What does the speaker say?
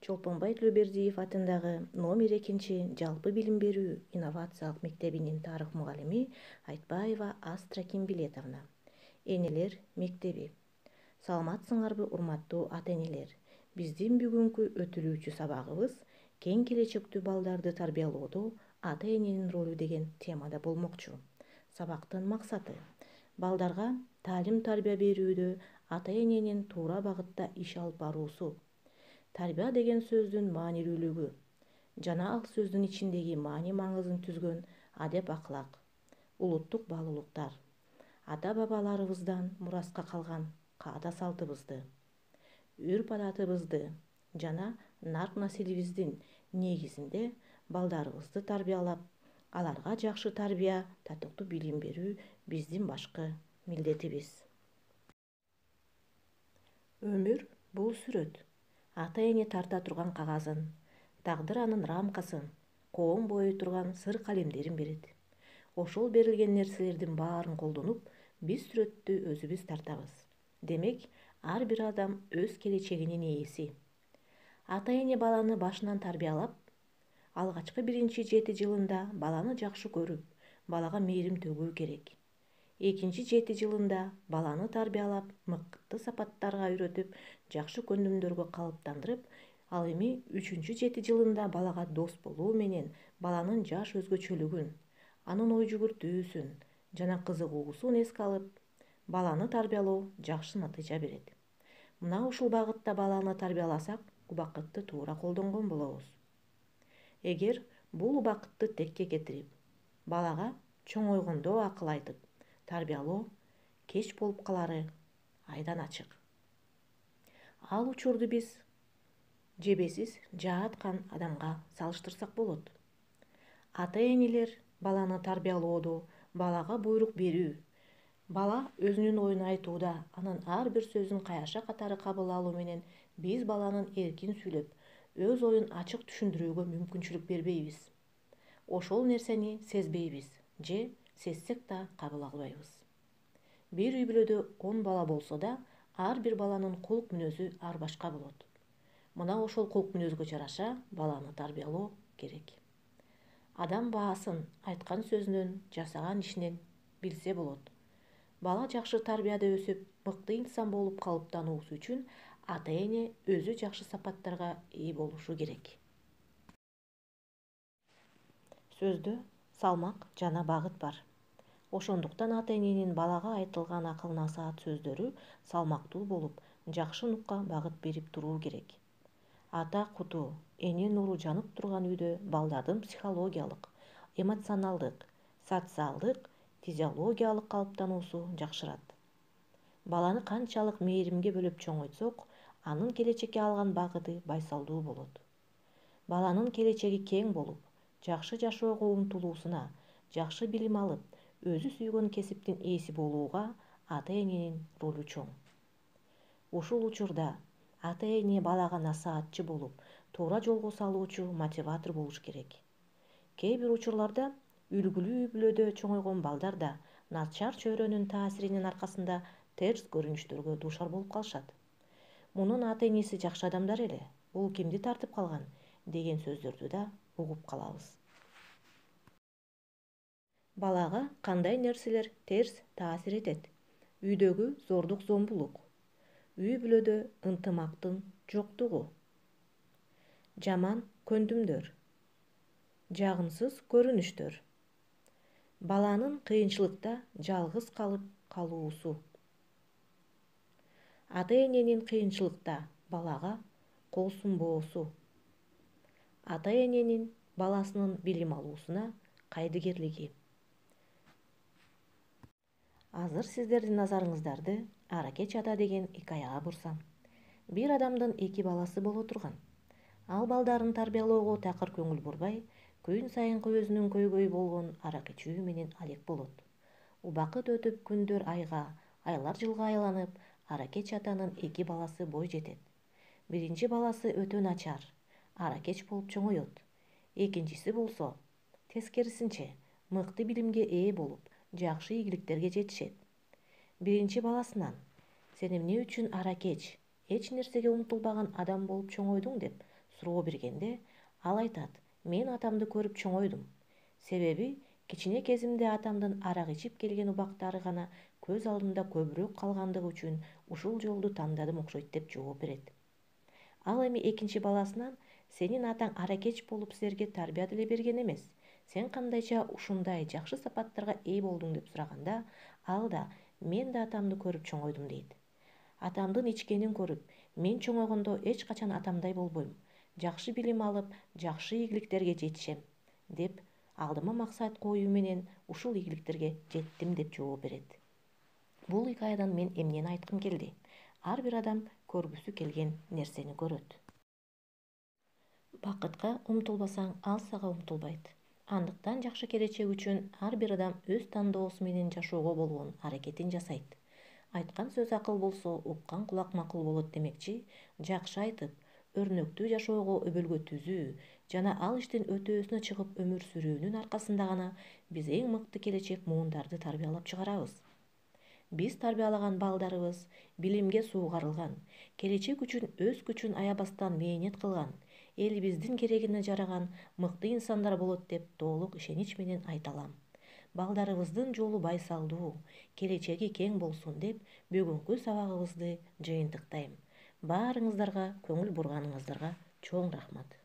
Чолпонбай Төлөбердиев атындагы номер 2 жалпы билим берүү инновациялык мектебинин тарых мугалими Айтбаева Астра Кимбилетовна. Энелер мектеби. Саламатсыңарбы урматтуу ата-энелер. Биздин бүгүнкү өтүлүүчү сабагыбыз кең келечектүү балдарды тарбиялоодо ата-эненин ролу деген темада болмокчу. Сабактын максаты балдарга таалим-тарбия берүүдө ата-эненин туура багытта иш алып баруусу. Тарбия деген сөздүн маанилүүлүгү жана ал сөздүн ичиндеги маани маңызын түзгөн адеп аклак, улуттук баалуулуктар, ата-бабаларыбыздан мураска калган каада салтыбызды, үрп-адатыбызды жана нарк-насилибиздин негизинде балдарыбызды тарбиялап, аларга жакшы тарбия, татыктуу билим берүү биздин башкы милдетибиз. Өмүр бул сүрөт. Ата-эне тарта турган кагазын, тагдыр анын рамкасын, коом бою турган сыр калемдерин берет. Ошол берилген нерселердин баарын колдонуп, биз сүрөттү өзүбүз тартабыз. Демек, ар бир адам өз келечегинин ээси. Ата-эне баланы башынан тарбиялап, алгачкы 1-7 жылында баланы жакшы көрүп, балага мээрим төгүү керек. 2-7 жылында баланы тарбиялап, мыкты сапаттарга үйрөтүп, жакшы көндүмдөргө калыптандырып, ал эми 3-7 жылында балага дос болуу менен баланын жаш өзгөчөлүгүн, анын ой жүгүртүүсүн жана кызыгуусун эске алып, баланы тарбиялоо жакшы натыйжа берет. Мына ушул багытта баланы тарбияласак, убакытты туура колдонгон болобуз. Эгер бул убакытты текке кетирип, балага чоңойгондо акыл айтып, тарбиялоо кеч болуп калары айдан ачык. Ал учурду биз жебесиз жааткан адамга салыштырсак болот. Ата-энелер баланы тарбиялоодо балага буйрук берүү, бала өзүнүн оюн айтууда анын ар бир сөзүн каяша катары кабыл алуу менен биз баланын эркин сүйлөп, өз оюн ачык түшүндүрүүгө мүмкүнчүлүк бербейбиз. Ошол нерсени сезбейбиз же сезсек да кабыл албайбыз. Бир үй бүлөдө 10 бала болсо да, ар бир баланын кулк мүнөзү ар башка болот. Мына ошол кулк мүнөзгө жараша баланы тарбиялоо керек. Адам баасын айткан сөзүнөн, жасаган ишинен билсе болот. Бала жакшы тарбияда өсүп, мыкты инсан болуп калыптануусу үчүн ата-эне өзү жакшы сапаттарга ээ болушу керек. Сөздө салмак жана багыт бар. Ошондуктан ата-эненин балага айтылган акыл-насаат сөздөрү салмактуу болуп, жакшы нукка багыт берип туруу керек. Ата куту, эне нуру жанып турган үйдө балдардын психологиялык, эмоционалдык, социалдык, физиологиялык калыптануусу жакшырат. Баланы канчалык мээримге бөлөп чоңойтсок, анын келечекке алган багыты байсалдуу болот. Баланын келечеги кең болуп, жакшы жашоого умтулуусуна, жакшы билим алып, өзү сүйгөн кесиптин ээси болууга ата-эненин ролу чоң. Ушул учурда ата-эне балага насаатчы болуп, туура жолго салуучу мотиватор болуш керек. Кээ бир учурларда үлгүлүү үй бүлөдө чоңойгон балдар да начар чөйрөнүн таасиринин аркасында терс көрүнүштөргө дуушар болуп калышат. Мунун ата-энеси жакшы адамдар эле, бул кимди тартып калган деген сөздөрдү да угуп калабыз. Балага кандай нерселер терс таасир этет? Үйдөгү зордук-зомбулук, үй бүлөдө ынтымактын жоктугу, жаман көндүмдөр, жагымсыз көрүнүштөр, баланын кыйынчылыкта жалгыз калып калуусу. Ата-эненин кыйынчылыкта балага кол сунбоосу. Ата-эненин баласынын билим алуусуна кайдыгерлиги. Азыр сиздердин назарыңыздарды Аракеч ата деген икаяга бурсам. Бир адамдын 2 баласы боло турган. Ал балдарын тарбиялоого такыр көңүл бурбай, күн сайынкы өзүнүн көйгөй болгон аракечүү менен алек болот. Убакыт өтүп күндөр айга, айлар жылга айланып, Аракеч атанын 2 баласы бой жетет. Биринчи баласы өтө начар, аракеч болуп чоңоет. Экинчиси болсо, тескерисинче, мыкты билимге ээ болуп, жакшы ийгиликтерге жетишет. Биринчи баласынан: "Сен эмне үчүн аракеч, эч нерсеге умтулбаган адам болуп чоңойдуң?" деп суроо бергенде ал айтат: мен атамды көрүп чоңойдум. Себеби кичине кезимде атамдын арак ичип келген убактары гана көз алдымда көбүрөөк калгандыгы үчүн ушул жолду тандадым окшойт деп жооп берет. Ал эми экинчи баласынан: сенин атаң аракеч болуп силерге тарбия деле берген эмес. Сен кандайча ушундай жакшы сапаттарга ээ болдуң деп сураганда, ал да: мен да атамды көрүп чоңойдум дейт. Атамдын ичкенин көрүп, мен чоңойгондо эч качан атамдай болбойм. Жакшы билим алып, жакшы ийгиликтерге жетишем деп алдыма максат коюу менен ушул ийгиликтерге жеттим деп жооп берет. Бул хикаядан мен эмнени айткым келди? Ар бир адам көргүсү келген нерсени көрөт. Бакытка умтулбасаң, ал сага умтулбайт. Андыктан жакшы келечек үчүн ар бир адам өз тандоосу менен жашоого болгон аракетин жасайт. Айткан сөз акыл болсо, уккан кулак макул болот демекчи, жакшы айтып, өрнөктүү жашоого өбөлгө түзүү жана ал иштин өтөөсүнө чыгып өмүр сүрүүнүн аркасында гана биз эң мыкты келечек муундарды тарбиялап чыгарабыз. Биз тарбиялаган балдарыбыз билимге суугарылган, келечек үчүн өз күчүн аябастан мээнет кылган, элибиздин керегине жараган мыкты инсандар болот деп толук ишенич менен айта алам. Балдарыбыздын жолу байсалдуу, келечеги кең болсун деп бүгүнкү сабагыбызды жыйынтыктайм. Баарыңыздарга көңүл бурганыңыздарга чоң рахмат.